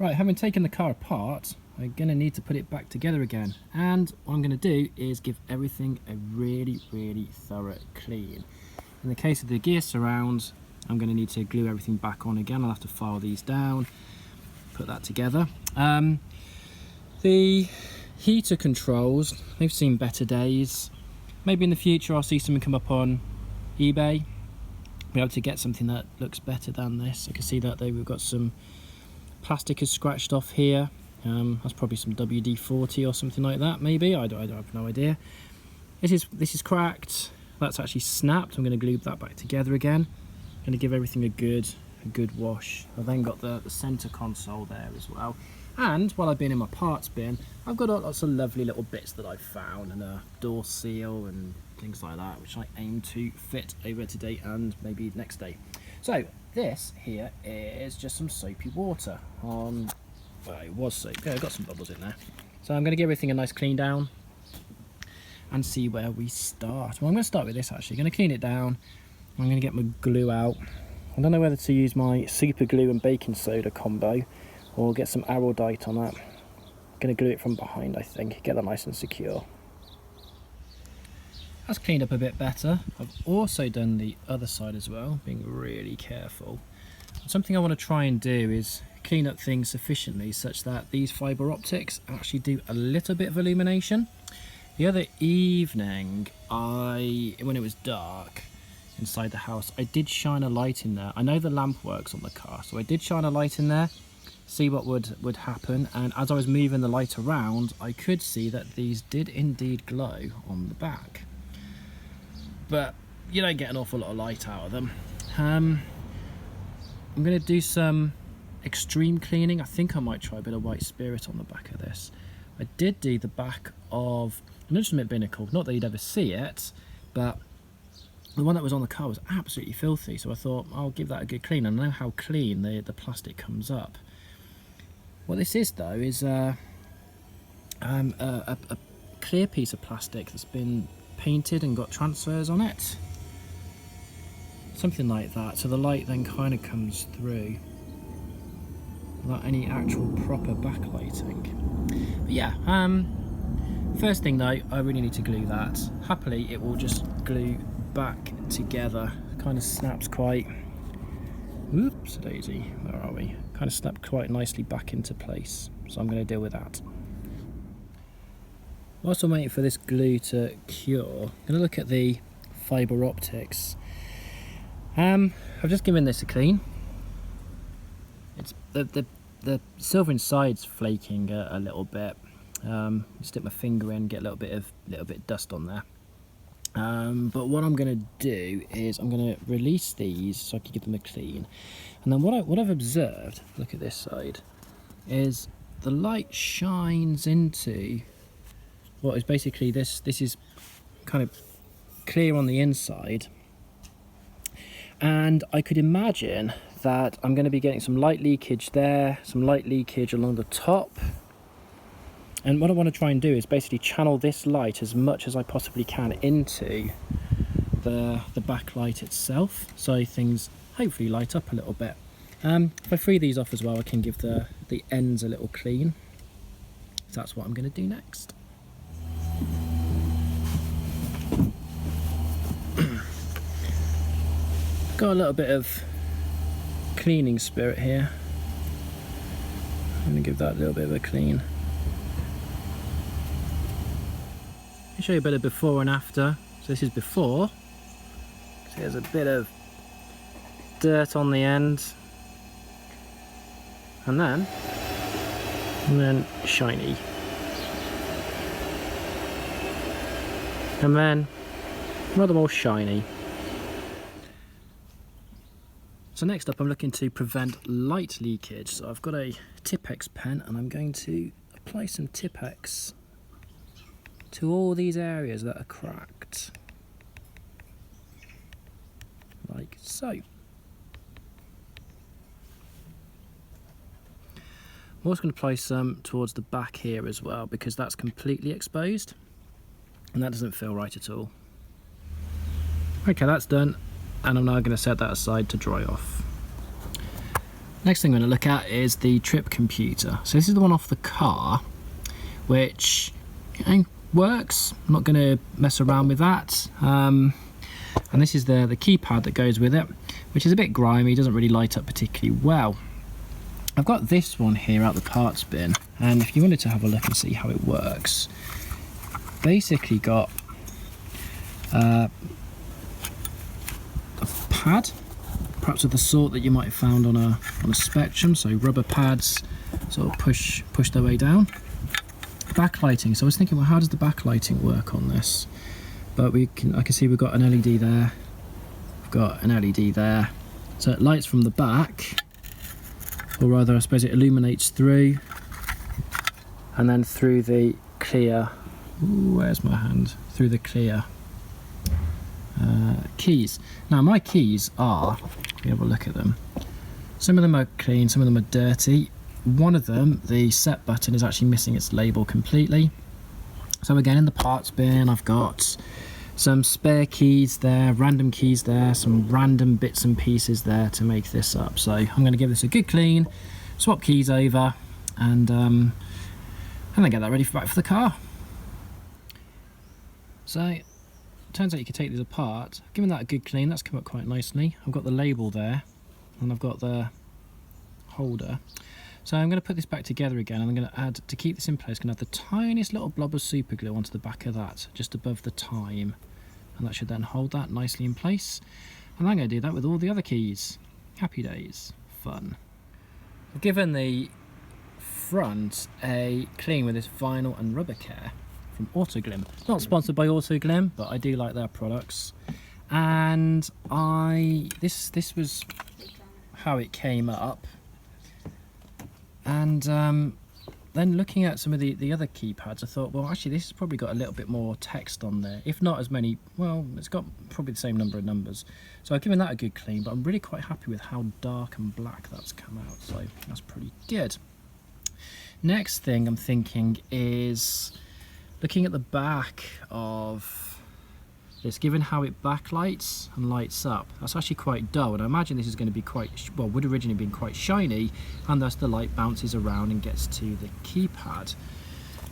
Right, having taken the car apart, I'm going to need to put it back together again. And what I'm going to do is give everything a really thorough clean. In the case of the gear surround, I'm going to need to glue everything back on again. I'll have to file these down, put that together. The heater controls, they've seen better days. Maybe in the future I'll see something come up on eBay, be able to get something that looks better than this. I can see that we've got some plastic is scratched off here. That's probably some WD-40 or something like that, maybe. I have no idea. This is cracked. That's actually snapped. I'm going to glue that back together again. I'm going to give everything a good wash. I've then got the center console there as well. And while I've been in my parts bin, I've got lots of lovely little bits that I've found, and a door seal and things like that, which I aim to fit over today and maybe next day. So this here is just some soapy water on, well, it was soap. Yeah, I've got some bubbles in there. So I'm going to give everything a nice clean down and see where we start. Well, I'm going to start with this actually. I'm going to clean it down. I'm going to get my glue out. I don't know whether to use my super glue and baking soda combo or get some Araldite on that. I'm going to glue it from behind, I think, get that nice and secure. That's cleaned up a bit better. I've also done the other side as well, being really careful. Something I want to try and do is clean up things sufficiently such that these fibre optics actually do a little bit of illumination. The other evening, when it was dark inside the house, I did shine a light in there. I know the lamp works on the car, so I did shine a light in there, see what would happen, and as I was moving the light around, I could see that these did indeed glow on the back. But you don't get an awful lot of light out of them. I'm going to do some extreme cleaning. I think I might try a bit of white spirit on the back of this. I did do the back of an instrument binnacle, not that you'd ever see it, but the one that was on the car was absolutely filthy, so I thought I'll give that a good clean. And I know how clean the plastic comes up. What this is though is a clear piece of plastic that's been painted and got transfers on it, something like that, so the light then kind of comes through without any actual proper backlighting. But yeah, first thing though, I really need to glue that. Happily it will just glue back together. Kind of snaps quite, oops daisy, where are we, kind of snapped quite nicely back into place, so I'm going to deal with that. Whilst I'm waiting for this glue to cure, I'm going to look at the fibre optics. I've just given this a clean. It's the silver inside's flaking a little bit. Stick my finger in, get a little bit dust on there. But what I'm going to do is I'm going to release these so I can give them a clean. And then what I've observed, look at this side, is the light shines into what is basically this is kind of clear on the inside, and I could imagine that I'm going to be getting some light leakage there, some light leakage along the top, and what I want to try and do is basically channel this light as much as I possibly can into the backlight itself, so things hopefully light up a little bit. If I free these off as well, I can give the ends a little clean, so that's what I'm going to do next. Got a little bit of cleaning spirit here. I'm going to give that a little bit of a clean. I'll show you a bit of before and after. So this is before. So there's a bit of dirt on the end, and then shiny, and then rather more shiny. So next up, I'm looking to prevent light leakage. So I've got a Tipp-Ex pen, and I'm going to apply some Tipp-Ex to all these areas that are cracked, like so. I'm also going to apply some towards the back here as well, because that's completely exposed and that doesn't feel right at all. Okay, that's done, and I'm now going to set that aside to dry off. Next thing I'm going to look at is the trip computer. So this is the one off the car, which works. I'm not going to mess around with that. And this is the keypad that goes with it, which is a bit grimy, doesn't really light up particularly well. I've got this one here out the parts bin, and if you wanted to have a look and see how it works, basically got a pad, perhaps of the sort that you might have found on a Spectrum, so rubber pads sort of push their way down. Backlighting, so I was thinking, well, how does the backlighting work on this? But I can see we've got an LED there, we've got an LED there, so it lights from the back, or rather I suppose it illuminates through, and then through the clear, ooh, where's my hand? Through the clear keys. Now my keys are, let me have a look at them. Some of them are clean, some of them are dirty. One of them, the set button, is actually missing its label completely. So again, in the parts bin, I've got some spare keys there, random keys there, some random bits and pieces there to make this up. So I'm going to give this a good clean, swap keys over, and then get that ready back for the car. So turns out you can take these apart. Giving that a good clean, that's come up quite nicely. I've got the label there, and I've got the holder. So I'm going to put this back together again, and I'm going to add, to keep this in place, I'm going to add the tiniest little blob of super glue onto the back of that, just above the time. And that should then hold that nicely in place. And I'm going to do that with all the other keys. Happy days, fun. I've given the front a clean with this vinyl and rubber care from Autoglim. Not sponsored by Autoglim, but I do like their products. And this was how it came up. And then looking at some of the other keypads, I thought, well, actually this has probably got a little bit more text on there, if not as many. Well, it's got probably the same number of numbers, so I've given that a good clean, but I'm really quite happy with how dark and black that's come out, so that's pretty good. Next thing I'm thinking is looking at the back of this, given how it backlights and lights up, that's actually quite dull, and I imagine this is going to be quite, well, would originally been quite shiny, and thus the light bounces around and gets to the keypad.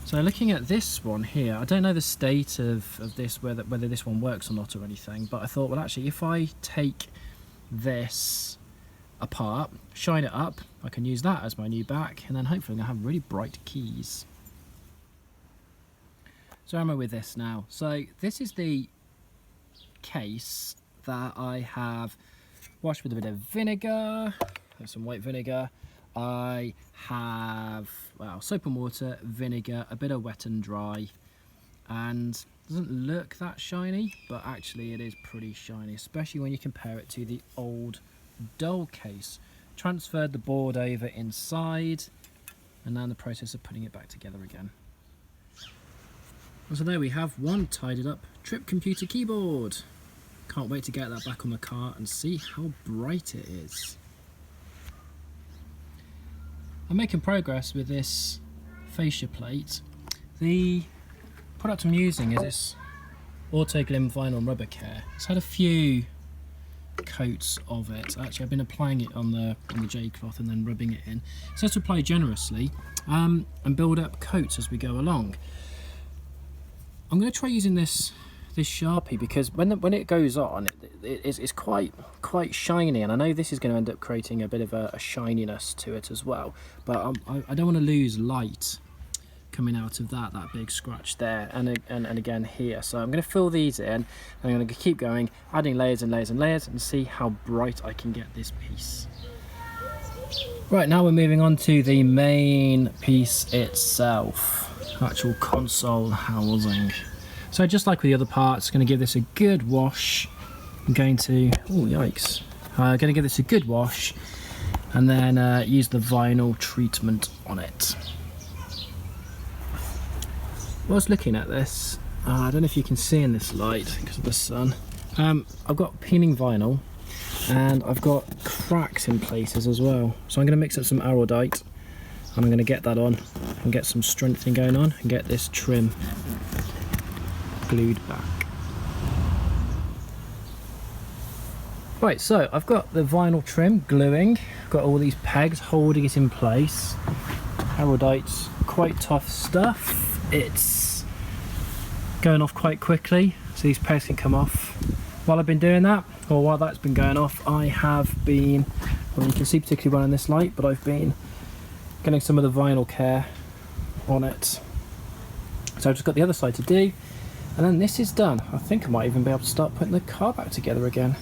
So looking at this one here, I don't know the state of this, whether this one works or not or anything, but I thought, well, actually, if I take this apart, shine it up, I can use that as my new back, and then hopefully I'm going to have really bright keys. So how am I with this now? So this is the case that I have washed with a bit of vinegar, some white vinegar. I have, well, soap and water, vinegar, a bit of wet and dry, and it doesn't look that shiny, but actually it is pretty shiny, especially when you compare it to the old dull case. Transferred the board over inside, and now in the process of putting it back together again. So there we have one tidied up trip computer keyboard. Can't wait to get that back on the car and see how bright it is. I'm making progress with this fascia plate. The product I'm using is this Autoglim vinyl and rubber care. It's had a few coats of it. Actually, I've been applying it on the J-cloth and then rubbing it in. It says to apply generously and build up coats as we go along. I'm going to try using this Sharpie, because when it goes on, it's quite shiny, and I know this is going to end up creating a bit of a shininess to it as well. But I don't want to lose light coming out of that big scratch there, and again here. So I'm going to fill these in, and I'm going to keep going, adding layers and layers and layers, and see how bright I can get this piece. Right, now we're moving on to the main piece itself. Actual console housing. So just like with the other parts, going to give this a good wash. I'm going to, oh yikes, going to give this a good wash, and then use the vinyl treatment on it. Whilst looking at this, I don't know if you can see in this light because of the sun, I've got peeling vinyl, and I've got cracks in places as well. So I'm going to mix up some Arodite, and I'm going to get that on and get some strengthening going on and get this trim glued back. Right, so I've got the vinyl trim gluing. got all these pegs holding it in place. Araldite's quite tough stuff. It's going off quite quickly, so these pegs can come off. While I've been doing that, or while that's been going off, I have been, well, you can see particularly well in this light, but I've been getting some of the vinyl care on it. So I've just got the other side to do, and then this is done. I think I might even be able to start putting the car back together again.